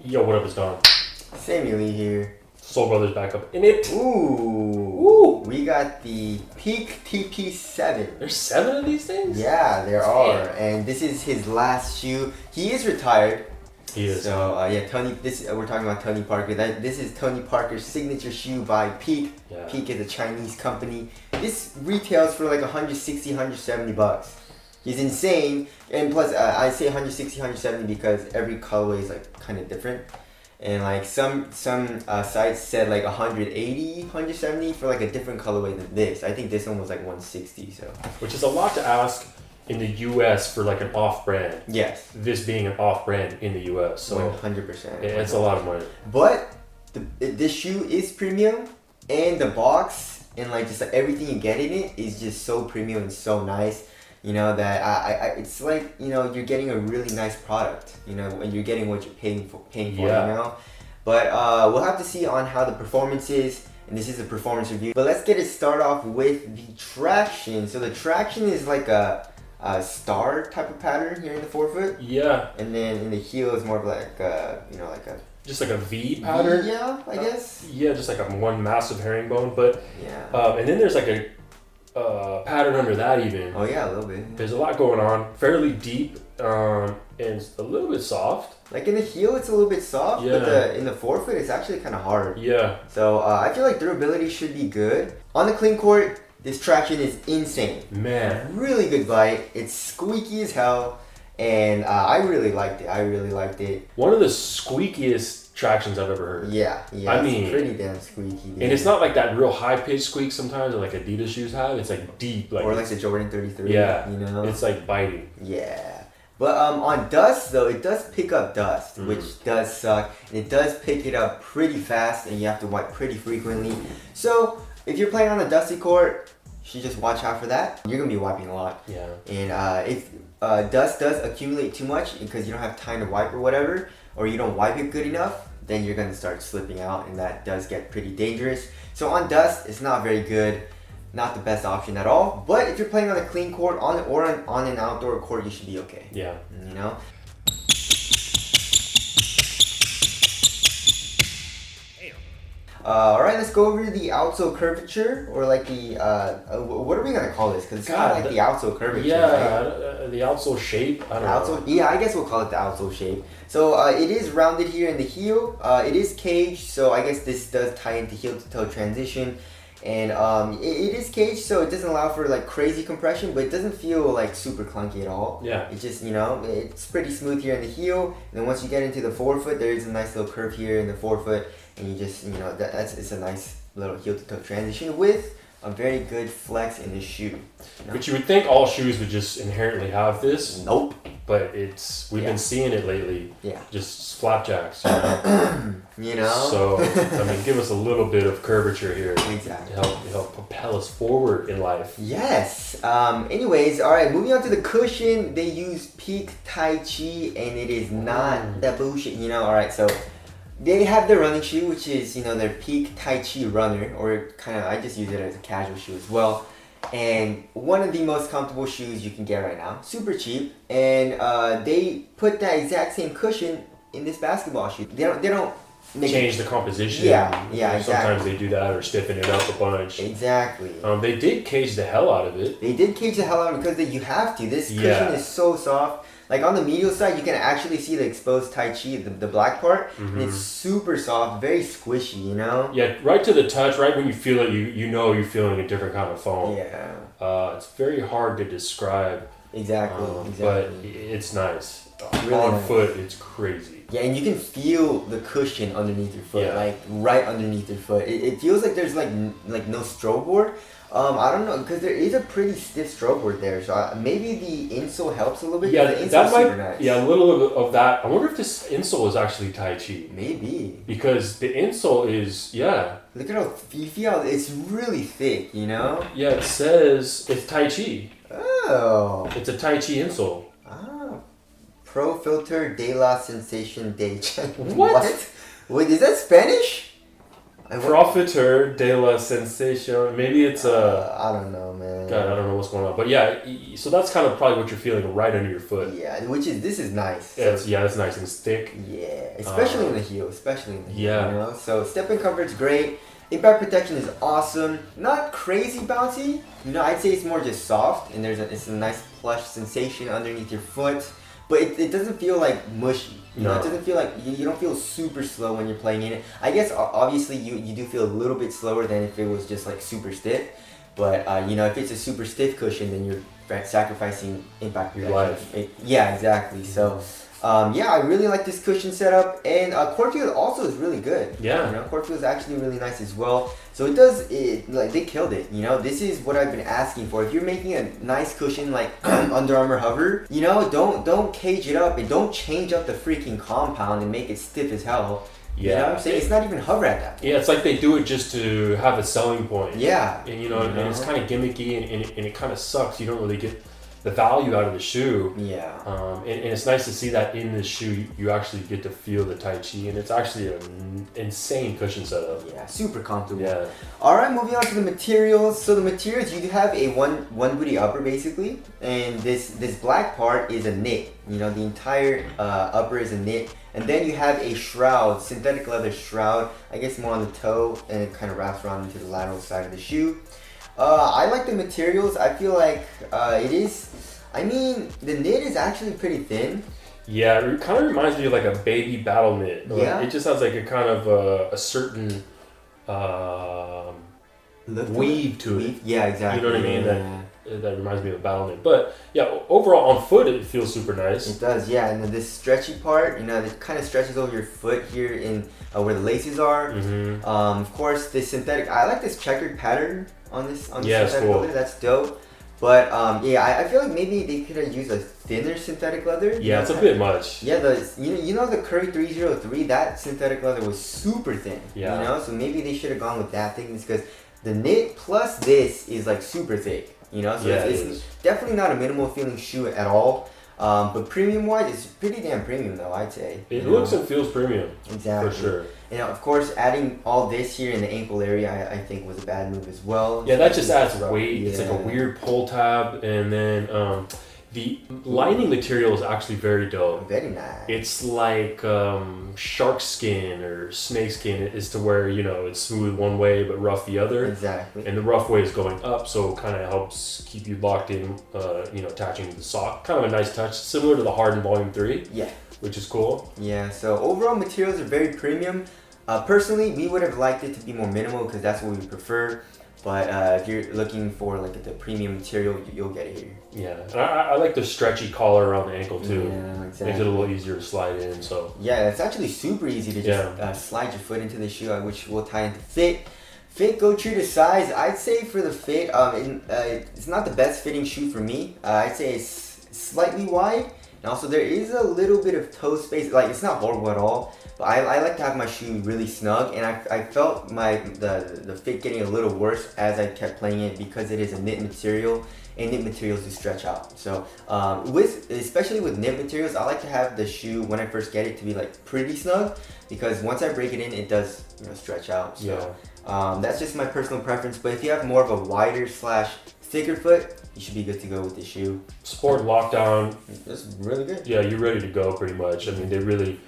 Yo, what up, it's Don. Samuel here. Soul Brothers back up in it. Ooh. We got the Peak TP7. There's 7 of these things? Yeah, there are. And this is his last shoe. He is retired. He is. So, yeah, Tony, we're talking about Tony Parker. This is Tony Parker's signature shoe by Peak. Yeah. Peak is a Chinese company. This retails for like 160, 170 bucks. He's insane. And plus, I say 160, 170 because every colorway is like kind of different. And like some sites said like 180, 170 for like a different colorway than this. I think this one was like 160. So, which is a lot to ask in the US for like an off-brand. Yes. This being an off-brand in the US. So 100%. it's a lot of money. But this shoe is premium, and the box and like just like everything you get in it is just so premium and so nice. You know that it's like, you know, you're getting a really nice product. You know, and you're getting what you're paying for. Yeah. You know, but we'll have to see on how the performance is. And this is a performance review. But let's get it started off with the traction. So the traction is like a star type of pattern here in the forefoot. Yeah. And then in the heel is more of like you know, like a just like a V pattern. Yeah, I guess. Yeah, just like a one massive herringbone. But yeah. And then there's like a pattern under that even. Oh yeah, a little bit. There's a lot going on. Fairly deep, and it's a little bit soft. Like in the heel, it's a little bit soft, Yeah. but in the forefoot, it's actually kind of hard. Yeah. So I feel like durability should be good. On the clean court, this traction is insane. Man. Really good bite. It's squeaky as hell, and I really liked it. One of the squeakiest tractions I've ever heard. Yeah. I mean, it's pretty damn squeaky. Dude. And it's not like that real high pitched squeak sometimes like Adidas shoes have. It's like deep, like or like the Jordan 33. Yeah, you know, it's like biting. Yeah. But on dust though, it does pick up dust, which does suck, and it does pick it up pretty fast, and you have to wipe pretty frequently. So if you're playing on a dusty court, you should just watch out for that. You're gonna be wiping a lot. Yeah. And if dust does accumulate too much because you don't have time to wipe or whatever, or you don't wipe it good enough, then you're gonna start slipping out, and that does get pretty dangerous. So on dust, it's not very good. Not the best option at all, but if you're playing on a clean court on an outdoor court, you should be okay. Yeah. You know. All right, let's go over the outsole curvature, or like the what are we gonna call this? Because it's kind of like the outsole curvature. Yeah, right? the outsole shape. I don't know. Yeah, I guess we'll call it the outsole shape. So it is rounded here in the heel. It is caged, so I guess this does tie into heel to toe transition. And it is caged, so it doesn't allow for like crazy compression, but it doesn't feel like super clunky at all. Yeah. It's just, you know, it's pretty smooth here in the heel. And then once you get into the forefoot, there is a nice little curve here in the forefoot, and you just, you know, it's a nice little heel to toe transition with a very good flex in the shoe. You know? But you would think all shoes would just inherently have this. Nope. But we've been seeing it lately. Yeah. Just flapjacks. You know? You know? So, I mean, give us a little bit of curvature here. Exactly. To help propel us forward in life. Yes. Anyways, all right, moving on to the cushion. They use Peak Tai Chi, and it is not that bullshit, you know? All right, so they have their running shoe, which is, you know, their Peak Tai Chi runner, or kind of, I just use it as a casual shoe as well. And one of the most comfortable shoes you can get right now. Super cheap. And they put that exact same cushion in this basketball shoe. They don't change the composition. Yeah, exactly. Sometimes they do that or stiffen it up a bunch. Exactly. They did cage the hell out of it. They did cage the hell out of it because you have to. This cushion is so soft. Like on the medial side, you can actually see the exposed Tai Chi, the black part. And it's super soft, very squishy, you know? Yeah, right to the touch, right when you feel it, you know you're feeling a different kind of foam. Yeah. It's very hard to describe. Exactly. But it's nice. Really on nice. foot, it's crazy. Yeah, and you can feel the cushion underneath your foot, Yeah. like right underneath your foot. It feels like there's like no stroke board. I don't know, because there is a pretty stiff stroke board there, so maybe the insole helps a little bit. Yeah, the that might. super nice. Yeah, a little of that. I wonder if this insole is actually Tai Chi. Maybe. Because the insole is Look at how it's really thick, you know? Yeah, it says it's Tai Chi. Oh. It's a Tai Chi insole. Pro Filter de la Sensation de. What? Wait, is that Spanish? Profiteur de la sensation. Maybe it's I don't know, man. God, I don't know what's going on. But yeah, so that's kind of probably what you're feeling right under your foot. Yeah, this is nice. It's nice and thick. Yeah, especially in the heel. Yeah. You know? So step-in comfort's great. Impact protection is awesome. Not crazy bouncy. You know, I'd say it's more just soft, and it's a nice plush sensation underneath your foot. But it doesn't feel like mushy. You know, it doesn't feel like you don't feel super slow when you're playing in it. I guess obviously you do feel a little bit slower than if it was just like super stiff. But you know, if it's a super stiff cushion, then you're sacrificing impact protection. Your life. Yeah, exactly. So. Yeah, I really like this cushion setup, and cord feel also is really good. Yeah, you know, cord feel is actually really nice as well. So like they killed it. You know, this is what I've been asking for. If you're making a nice cushion like Under Armour Hover, you know, don't cage it up and don't change up the freaking compound and make it stiff as hell. Yeah, you know what I'm saying? It's not even hover at that point. Yeah, it's like they do it just to have a selling point. Yeah, and you know, and it's kind of gimmicky and it kind of sucks. You don't really get the value out of the shoe. Yeah. And it's nice to see that in the shoe you actually get to feel the Tai Chi, and it's actually an insane cushion setup. Yeah, super comfortable. Yeah. All right, moving on to the materials. So the materials, you have a one booty upper basically, and this black part is a knit. You know, the entire upper is a knit, and then you have a shroud, synthetic leather shroud. I guess more on the toe, and it kind of wraps around into the lateral side of the shoe. I like the materials. I feel like it is. I mean, the knit is actually pretty thin. Yeah, it kind of reminds me of like a baby battle knit. Yeah. It just has like a kind of a certain weave to it. Yeah, exactly. You know what I mean? Yeah. That reminds me of a battle knit. But yeah, overall on foot it feels super nice. It does, yeah. And then this stretchy part, you know, it kind of stretches over your foot here in where the laces are. Mm-hmm. Of course, this synthetic. I like this checkered pattern on this synthetic cool. leather. That's dope. But yeah, I feel like maybe they could have used a thinner synthetic leather. Yeah, it's a bit much. Yeah, you know the Curry 303, that synthetic leather was super thin. Yeah. You know, so maybe they should have gone with that thickness because the knit plus this is like super thick. You know, so it's definitely not a minimal feeling shoe at all. But premium wise, it's pretty damn premium though, I'd say. It looks and feels premium. Exactly. For sure. And of course, adding all this here in the ankle area, I think was a bad move as well. Yeah, that just adds weight. Yeah. It's like a weird pull tab, and then the lining material is actually very dope. Very nice. It's like shark skin or snake skin is to where, you know, it's smooth one way but rough the other. Exactly. And the rough way is going up, so it kind of helps keep you locked in, you know, attaching to the sock. Kind of a nice touch, similar to the Harden Volume 3. Yeah. Which is cool. Yeah, so overall materials are very premium. Personally, we would have liked it to be more minimal because that's what we prefer. But if you're looking for like the premium material, you'll get it here. Yeah, and I like the stretchy collar around the ankle too. Yeah, exactly. Makes it a little easier to slide in. So yeah, it's actually super easy to just slide your foot into the shoe, which will tie into fit. Fit, go true to size. I'd say for the fit, it's not the best fitting shoe for me. I'd say it's slightly wide. And also there is a little bit of toe space. Like it's not horrible at all. But I like to have my shoe really snug, and I felt the fit getting a little worse as I kept playing it because it is a knit material, and knit materials do stretch out. So especially with knit materials, I like to have the shoe when I first get it to be like pretty snug, because once I break it in, it does, you know, stretch out. So that's just my personal preference. But if you have more of a wider / thicker foot, you should be good to go with the shoe. Sport lockdown. That's really good. Yeah, you're ready to go pretty much. I mean, they really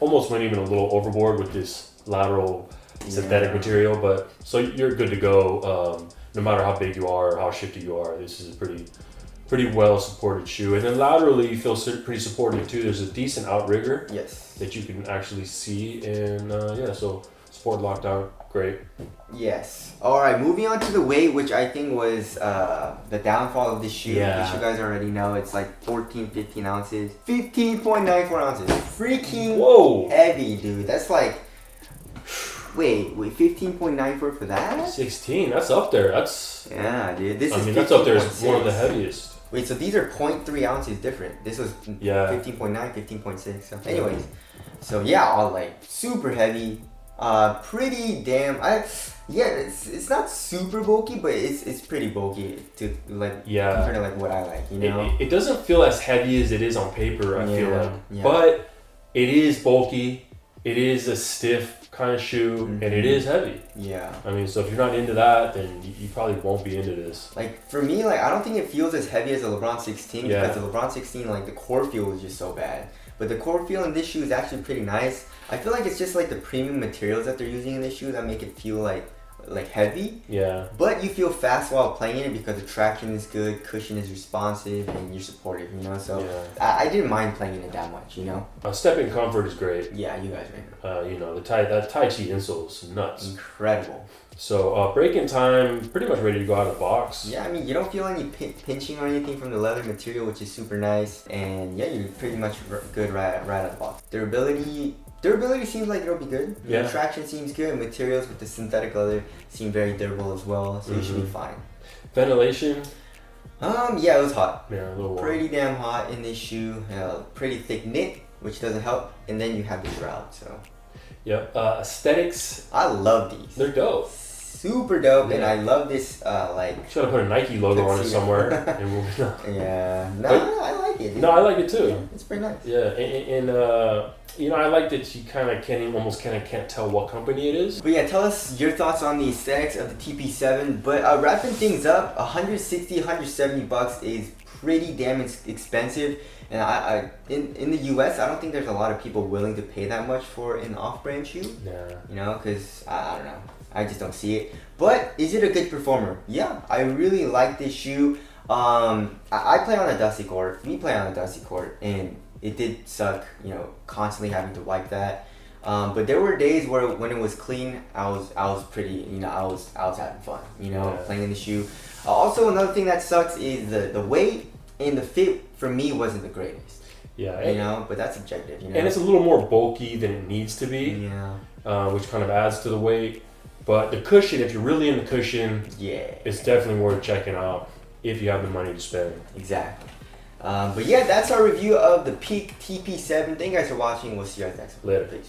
almost went even a little overboard with this lateral synthetic material, but so you're good to go no matter how big you are or how shifty you are. This is a pretty well supported shoe, and then laterally you feel pretty supported too. There's a decent outrigger that you can actually see, and so sport lockdown, great. Yes. All right, moving on to the weight, which I think was the downfall of this shoe. Yeah. Which you guys already know. It's like 15 ounces. 15.94 ounces. Freaking heavy, dude. That's like... Wait, 15.94 for that? 16, that's up there. That's... Yeah, dude. This is that's up there as one of the heaviest. Wait, so these are 0.3 ounces different. This was 15.9, 15.6. So anyways. So yeah, all like super heavy. Pretty damn. It's not super bulky, but it's pretty bulky to like compared to like what I like, you know. It doesn't feel as heavy as it is on paper. I feel like, but it is bulky. it is a stiff kind of shoe, and it is heavy. Yeah. I mean, so if you're not into that, then you probably won't be into this. Like for me, like I don't think it feels as heavy as the LeBron 16 Yeah. because the LeBron 16, like the core feel was just so bad. But the core feel in this shoe is actually pretty nice. I feel like it's just like the premium materials that they're using in this shoe that make it feel like heavy. Yeah. But you feel fast while playing it because the traction is good, cushion is responsive, and you're supportive, you know? So Yeah. I didn't mind playing in it that much, you know? Stepping comfort is great. Yeah, you guys, man. You know, that Tai Chi insole is nuts. Incredible. So break-in time, pretty much ready to go out of the box. Yeah, I mean, you don't feel any pinching or anything from the leather material, which is super nice. And yeah, you're pretty much good right out of the box. Durability seems like it'll be good. Yeah. Traction seems good. Materials with the synthetic leather seem very durable as well, so you should be fine. Ventilation? Yeah, it was hot. Yeah, a little warm. Pretty damn hot in this shoe. Pretty thick knit, which doesn't help. And then you have the shroud, so. Yep. Aesthetics? I love these. They're dope. Super dope, and Yeah. I love this, like... Should have put a Nike logo on it Tuxedo. somewhere. And we'll, Yeah. No, I like it. Dude. no, I like it too. Yeah, it's pretty nice. Yeah, and you know, I like that you kind of can't tell what company it is. But yeah, tell us your thoughts on the aesthetics of the TP7. But wrapping things up, $160, $170 is pretty damn expensive. And I in the US, I don't think there's a lot of people willing to pay that much for an off-brand shoe. Yeah. You know, because I don't know. I just don't see it. But is it a good performer? Yeah, I really like this shoe. I play on a dusty court. We play on a dusty court, and it did suck, you know, constantly having to wipe that. But there were days where when it was clean, I was pretty, you know, I was having fun, you know, Yeah. playing in the shoe. Also, another thing that sucks is the weight and the fit for me wasn't the greatest. Yeah. You know, but that's subjective, you know. And it's a little more bulky than it needs to be, Yeah. which kind of adds to the weight. But the cushion, if you're really into cushion, Yeah. it's definitely worth checking out if you have the money to spend. Exactly. But yeah, that's our review of the Peak TP7. Thank you guys for watching. We'll see you guys next time. Later. Peace.